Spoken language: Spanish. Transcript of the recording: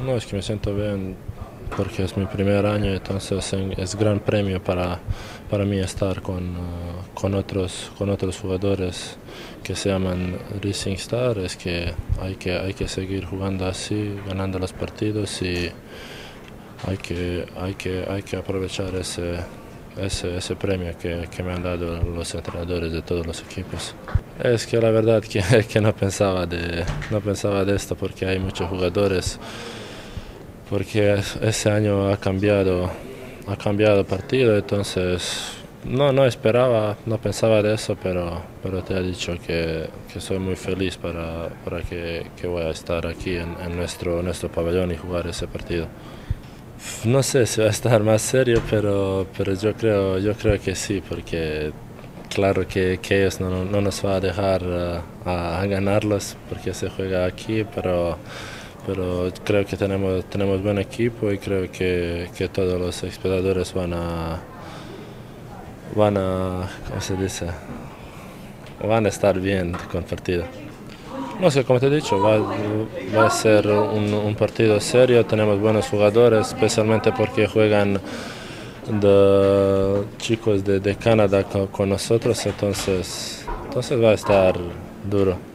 No, es que me siento bien porque es mi primer año, entonces es gran premio para mí estar con otros jugadores que se llaman Rising Star. Es que hay que seguir jugando así, ganando los partidos y hay que aprovechar ese premio que me han dado los entrenadores de todos los equipos. Es que la verdad que no pensaba de esto porque hay muchos jugadores, porque ese año ha cambiado el partido, entonces no esperaba, no pensaba de eso, pero te he dicho que soy muy feliz para que voy a estar aquí en nuestro pabellón y jugar ese partido. No sé si va a estar más serio, pero yo creo que sí, porque claro que ellos no nos va a dejar a ganarlos porque se juega aquí, pero creo que tenemos buen equipo y creo que todos los espectadores ¿cómo se dice? Van a estar bien con el partido. No sé, como te he dicho, va a ser un partido serio, tenemos buenos jugadores, especialmente porque juegan chicos de Canadá con nosotros, entonces va a estar duro.